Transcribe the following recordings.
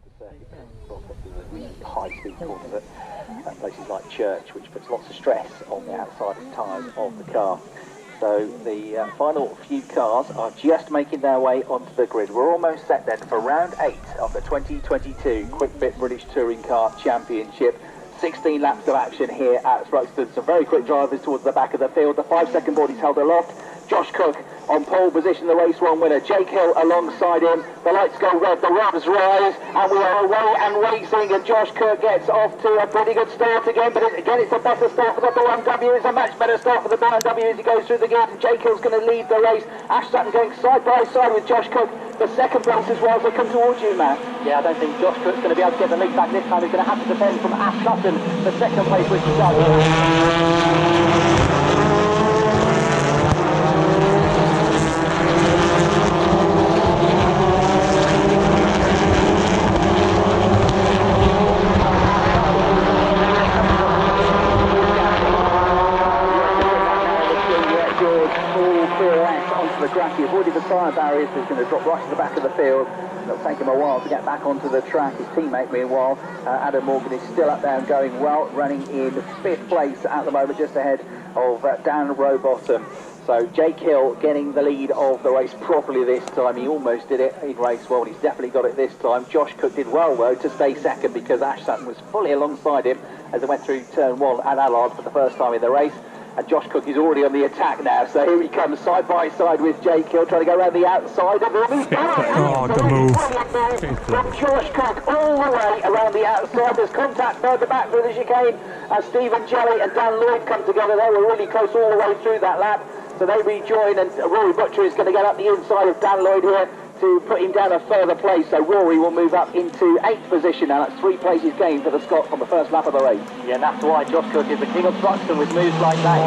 the circuit is a really high-speed tournament at places like Church, which puts lots of stress on the outside tyres of the car. So the final few cars are just making their way onto the grid. We're almost set then for round 8 of the 2022 Quick Fit British Touring Car Championship. 16 laps of action here at Thruxton. Some very quick drivers towards the back of the field. The 5-second board is held aloft. Josh Cook on pole position, the race one winner. Jake Hill alongside him. The lights go red, the rods rise, and we are away and racing. And Josh Cook gets off to a pretty good start again, but again it's a better start for the BMW. It's a much better start for the BMW as he goes through the gears. And Jake Hill's going to lead the race. Ash Sutton going side by side with Josh Cook. The second place as well, so come towards you, Matt. Yeah, I don't think Josh Cook's going to be able to get the lead back this time. He's going to have to defend from Ash Sutton, the second place, which is onto the grass. He avoided the tyre barriers, so he's going to drop right to the back of the field. It'll take him a while to get back onto the track. His teammate, meanwhile, Adam Morgan, is still up there and going well, running in 5th place at the moment, just ahead of Dan Rowbottom. So Jake Hill getting the lead of the race properly this time. He almost did it in race 1. He's definitely got it this time. Josh Cook did well, though, to stay second because Ash Sutton was fully alongside him as they went through turn 1 at Allard for the first time in the race. And Josh Cook is already on the attack now, so here he comes side by side with Jake Hill, trying to go around the outside of him. Good move. From Josh Cook all the way around the outside. There's contact further back through the chicane as Stephen Jelly and Dan Lloyd come together. They were really close all the way through that lap, so they rejoin, and Rory Butcher is going to get up the inside of Dan Lloyd here to put him down a further place, so Rory will move up into 8th position now. That's 3 places gained for the Scot on the first lap of the race. Yeah, and that's why Josh Cook is the king of Thruxton with moves like that.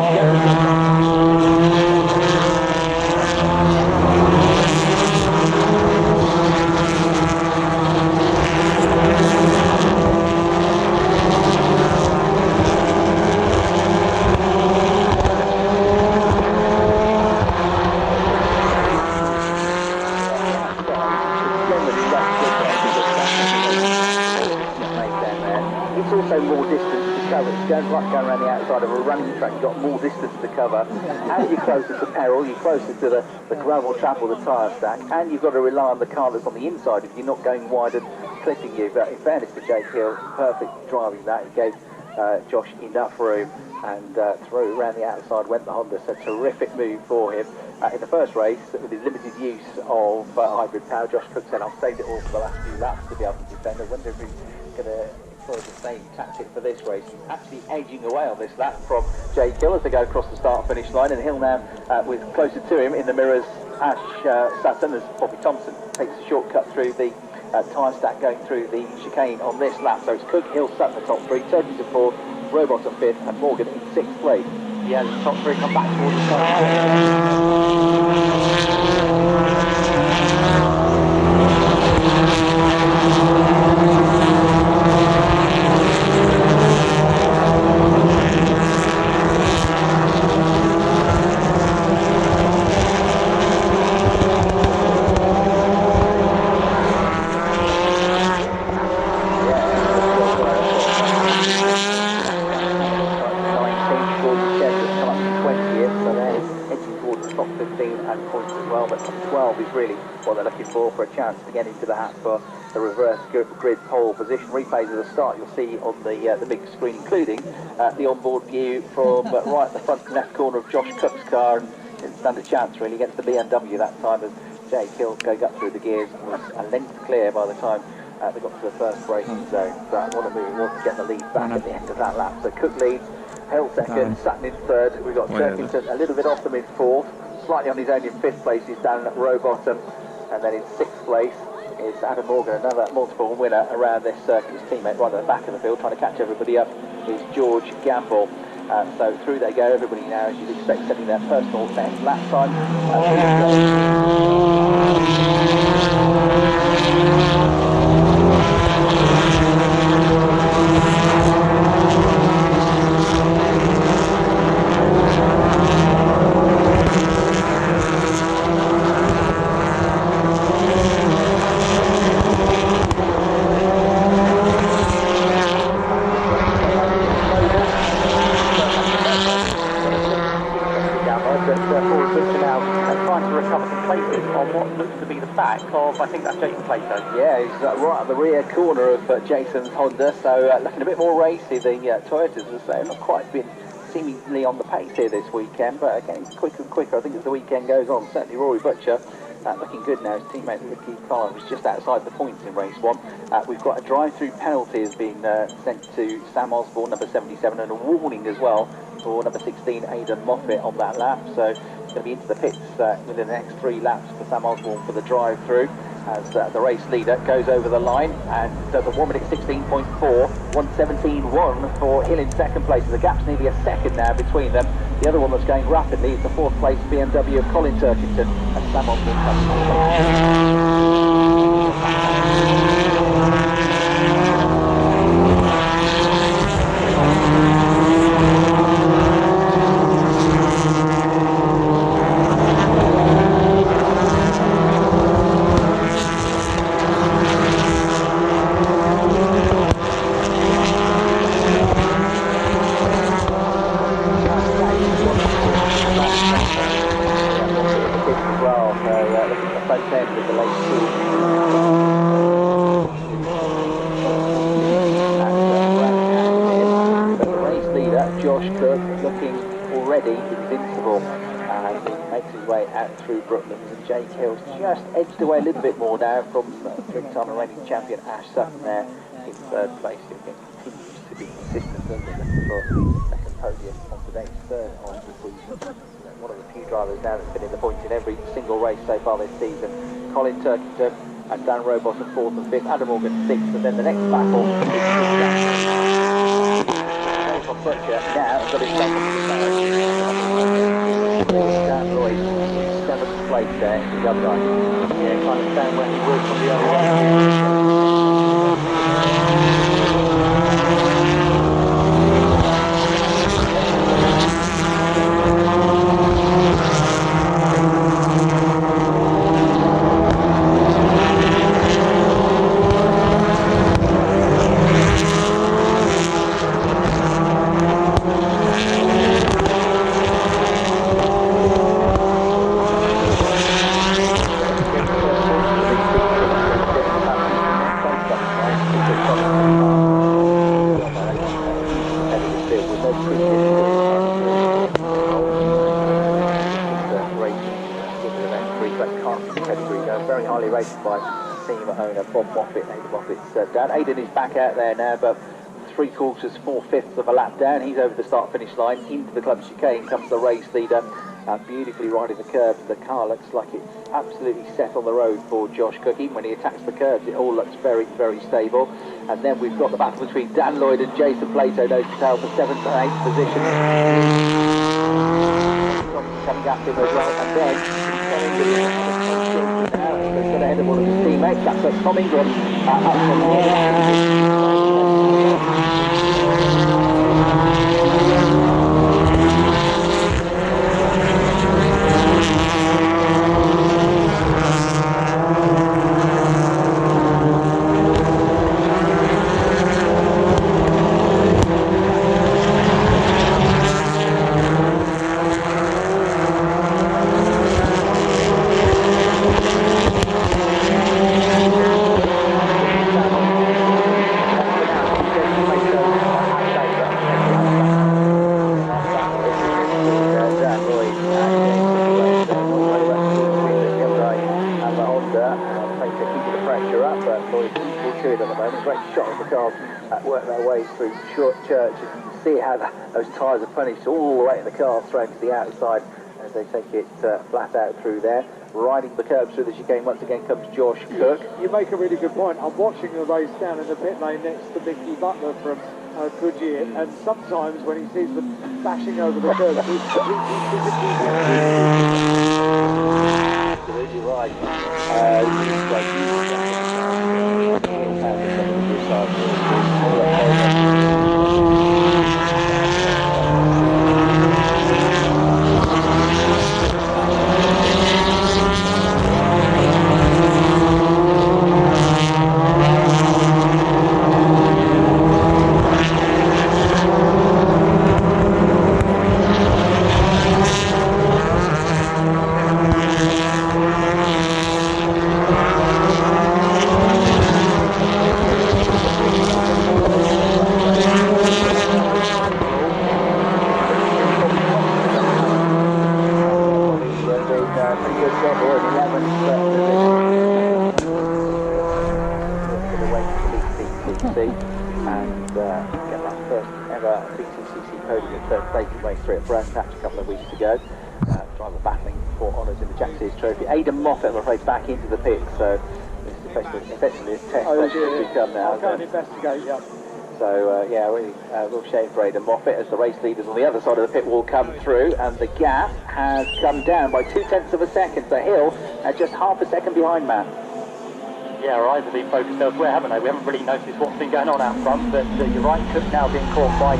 It's also more distance to cover. It's going around the outside of a running track. You've got more distance to cover. As you're closer to peril, you're closer to the gravel trap or the tyre stack, and you've got to rely on the car that's on the inside if you're not going wide and clipping you. But in fairness to Jake Hill, perfect driving that. He gave Josh enough room, and through around the outside went the Honda. So terrific move for him. In the first race, with his limited use of hybrid power, Josh Cook said, "I've saved it all for the last few laps to be able to defend." I wonder if he's going to employ the same tactic for this race. He's actually edging away on this lap from Jake Hill as they go across the start-finish line, and Hill now with closer to him in the mirrors, Ash Sutton, as Bobby Thompson takes a shortcut through the tyre stack going through the chicane on this lap. So it's Cook, Hill, Sutton the top 3, Turkey to 4th, Rowbottom 5th, and Morgan in 6th place. Yeah, the top 3 come back towards the start. What they're looking for a chance to get into the hat for the reverse grid pole position. Replays of the start you'll see on the big screen, including the onboard view from right at the front left corner of Josh Cook's car, and didn't stand a chance really against the BMW that time as Jake Hill going up through the gears was a length clear by the time they got to the first braking zone. But what a move, was to get the lead back at the end of that lap. So Cook leads, Hill second, Sutton in 3rd. We've got Turkington a little bit off them in 4th. Slightly on his own in 5th place is Dan Rowbottom, and then in 6th place is Adam Morgan, another multiple winner around this circuit. His teammate right at the back of the field trying to catch everybody up is George Gamble. So through they go, everybody now, as you'd expect, setting their personal best lap time. on what looks to be the back of, I think that's Jason Plato. Yeah, he's right at the rear corner of Jason's Honda, so looking a bit more racy. The Toyotas, as I say, have not quite been seemingly on the pace here this weekend, but again, it's quicker and quicker, I think, as the weekend goes on. Certainly Rory Butcher looking good now. His teammate Ricky Carr was just outside the points in race 1. We've got a drive-through penalty has been sent to Sam Osborne, number 77, and a warning as well for number 16, Aidan Moffat, on that lap. So it's going to be into the pits within the next 3 laps for Sam Osborne for the drive-through, as the race leader goes over the line and does a 1 minute 16.4, 1:17.1 for Hill in second place. The gap's nearly a second now between them. The other one that's going rapidly is the 4th place BMW of Colin Turkington, and Sam Osborne Josh Cook looking already invincible as he makes his way out through Brooklands, and Jake Hill's just edged away a little bit more now from three-time reigning champion Ash Sutton there in 3rd place. He continues to be consistent, doesn't he, looking for the second podium on today's 3rd on the season. One of the few drivers now that's been in the points in every single race so far this season. Colin Turkington and Dan Rowbottom 4th and 5th, Adam Morgan 6th, and then the next battle is Butcher now got his second Dan Lloyd in 7th place there in the other line. Yeah, can't understand where he was from the other one. Very highly rated by team owner Bob Moffat, Aidan Moffat's dad. Aidan is back out there now, but 3/4, 4/5 of a lap down. He's over the start-finish line. Into the club chicane comes the race leader, beautifully riding the curbs. The car looks like it's absolutely set on the road for Josh Cook. Even when he attacks the curbs, it all looks very, very stable. And then we've got the battle between Dan Lloyd and Jason Plato, nose to tail for 7th and 8th position. Coming at him as well, and then got ahead of one of his teammates. That's Tom Ingram up from at the moment. Great shot of the cars that work their way through Church. You can see how those tyres are punished all the way in the car, thrown to the outside as they take it flat out through there. Riding the curbs through the chicane once again comes Josh Cook. You make a really good point. I'm watching the race down in the pit lane next to Mickey Butler from Goodyear, and sometimes when he sees them bashing over the curbs, he's absolutely right. see, and get that first ever BTCC podium in third place in race 3 at Patch a couple of weeks ago. Driver battling for honours in the Jack Sears Trophy. Aidan Moffat, I'm afraid, back into the pit, so this is effectively a test has become now. I can't investigate, yeah. So yeah, really real shame for Aidan Moffat as the race leaders on the other side of the pit will come through, and the gap has come down by 0.2 of a second. So Hill just half a second behind Matt. Yeah, our eyes have been focused elsewhere, haven't they? We haven't really noticed what's been going on out front, but you're right, Cook now being caught by...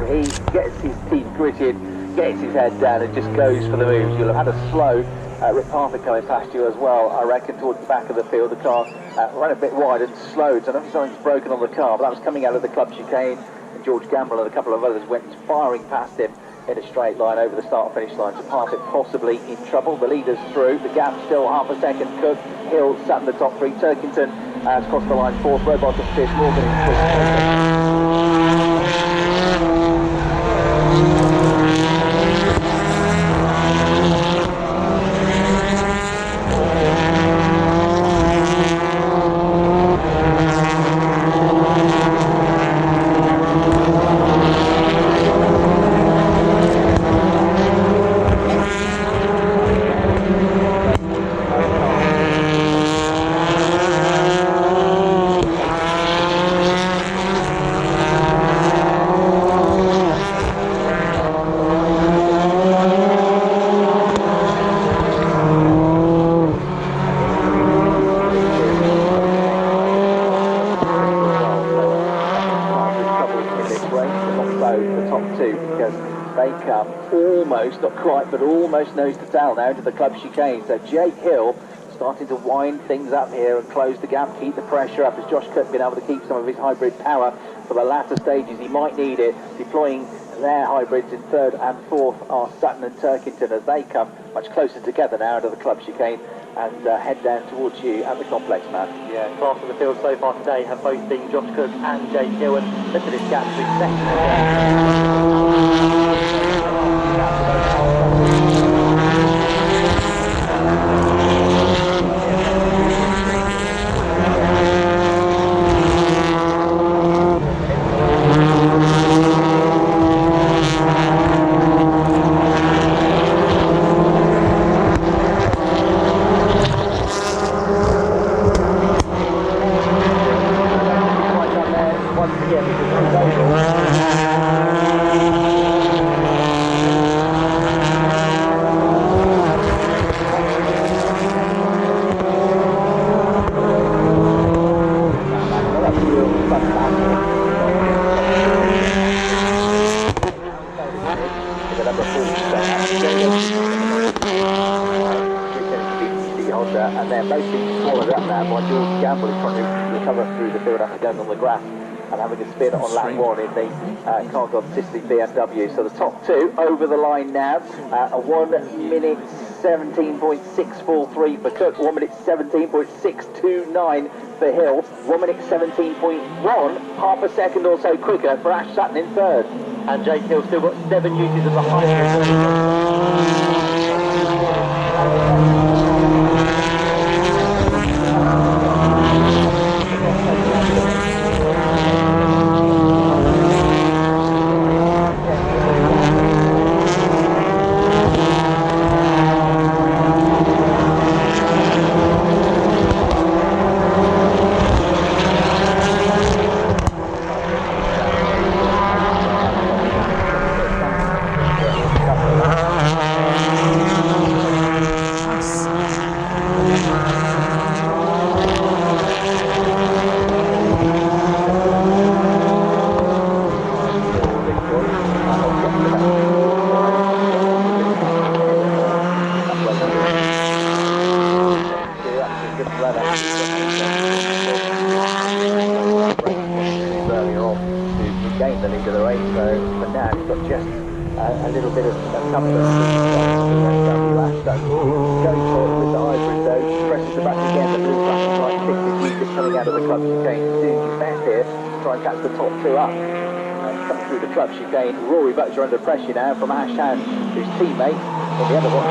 He gets his teeth gritted, gets his head down and just goes for the moves. You'll have had a slow Rick Parker coming past you as well, I reckon, towards the back of the field. The car ran a bit wide and slowed, so I don't think something's broken on the car, but that was coming out of the club chicane, and George Gamble and a couple of others went firing past him in a straight line over the start-finish line to pass it, possibly in trouble. The leader's through, the gap still half a second. Cook, Hill sat in the top 3, Turkington has crossed the line 4th, Robotham 5th, Morgan in 6th. Not quite, but almost nose to tail now into the club chicane. So Jake Hill starting to wind things up here and close the gap, keep the pressure up, as Josh Cook been able to keep some of his hybrid power for the latter stages. He might need it. Deploying their hybrids in 3rd and 4th are Sutton and Turkington as they come much closer together now into the club chicane and head down towards you at the complex, man. Yeah, class of the field so far today have both been Josh Cook and Jake Hill, and look at this gap between 2nd and and they're mostly swallowed up now by George Gamble, who's trying to recover through the build-up and going on the grass and having a spin on lap 1 in the Cargon Sicily BMW. So the top 2 over the line now, a 1 minute 17.643 for Cook, 1 minute 17.629 for Hill, 1 minute 17.1, half a second or so quicker for Ash Sutton in 3rd. And Jake Hill still got 7 uses of the high. runner earlier on to regain the lead of the race. So for now, he's got just a little bit of comfort. So going for it with the hybrid though, presses the back again. The blue flashing light fixes you just coming out of the club chicane. He's doing his best here to try and catch the top two up. Coming through the club chicane, Rory Butcher under pressure now from Ashhan, his teammate, and the other one.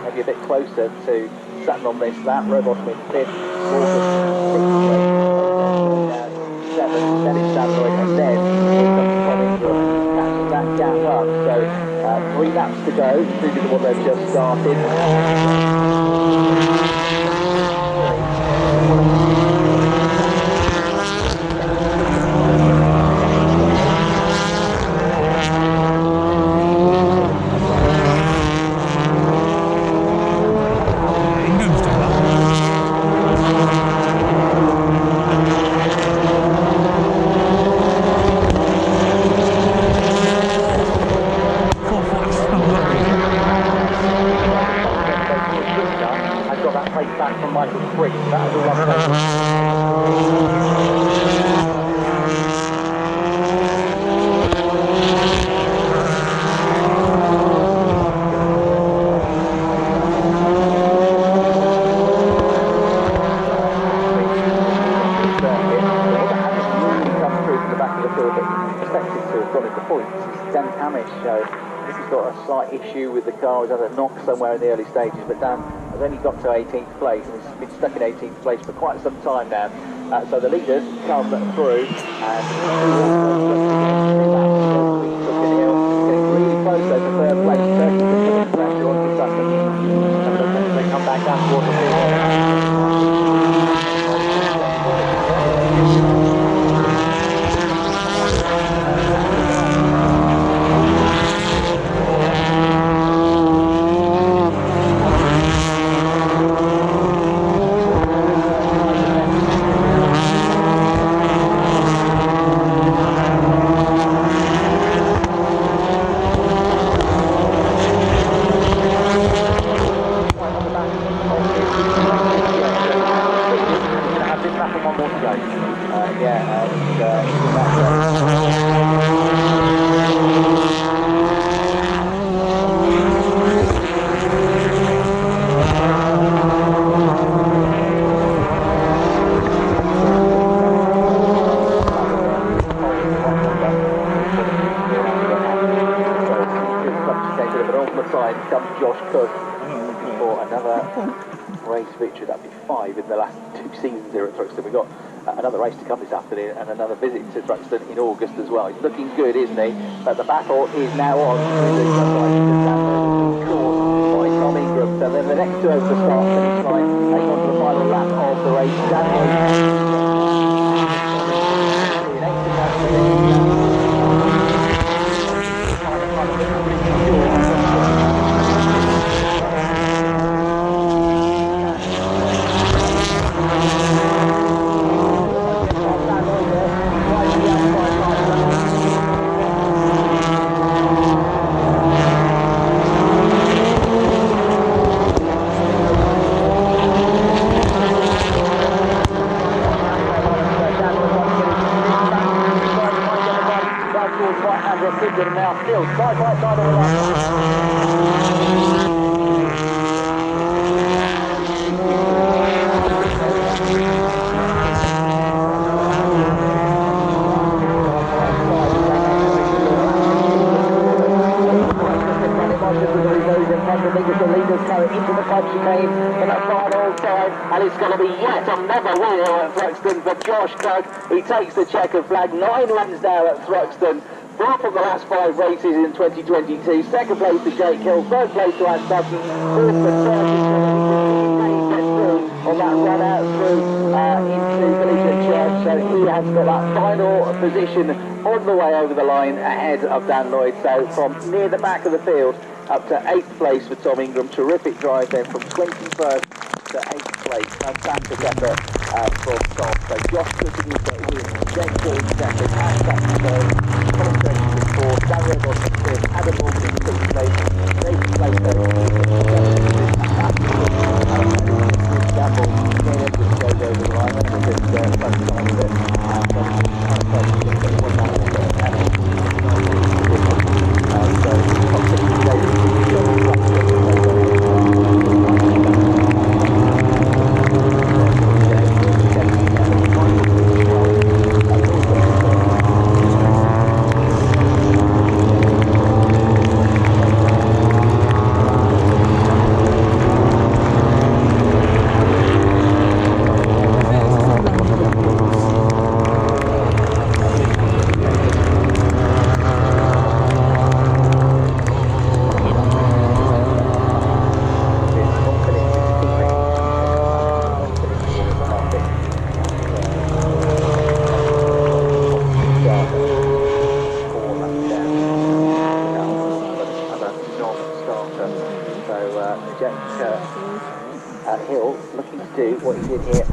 Maybe a bit closer to Sutton on this lap. Robot in fifth, Morgan sixth, seventh, then it's Sandroid, and then here comes Tom Ingram catching that gap up. So 3 laps to go, including the one they've just started. Issue with the car. He's had a knock somewhere in the early stages, but Dan has only got to 18th place and he's been stuck in 18th place for quite some time now. So the leaders come through and getting really close to the third place. 30 minutes pressure on the Thruxton. They come back down towards the field. Victory. That'd be 5 in the last 2 seasons here at Thruxton. We've got another race to come this afternoon and another visit to Thruxton in August as well. He's looking good, isn't he? But the battle is now on through the caused by Tom Ingram. So then the next 2 over the start finish line, take on to the final lap of the race. Now still side by side all the way. leaders coming into the front chicane for the final time, and it's going to be yet another win here at Thruxton for Josh Doug. He takes the checkered flag, 9 wins now at Thruxton. 4 from the last 5 races in 2022. Second place to Jake Hill, third place to Ash Dutton, fourth for on that run out through into Village and Church. So he has got that final position on the way over the line ahead of Dan Lloyd. So from near the back of the field up to 8th place for Tom Ingram. Terrific drive then from 21st to 8th place. Fantastic effort from Tom. So Josh Cooking is going to win. Jake Hill second, Ash Dutton third, Tom Stretch is fourth, Daniel Dawson fifth, Adam Morgan in 6th place, 8th place Gamble, then it just goes over the line, and just focus on it, and then Hill looking to do what he did here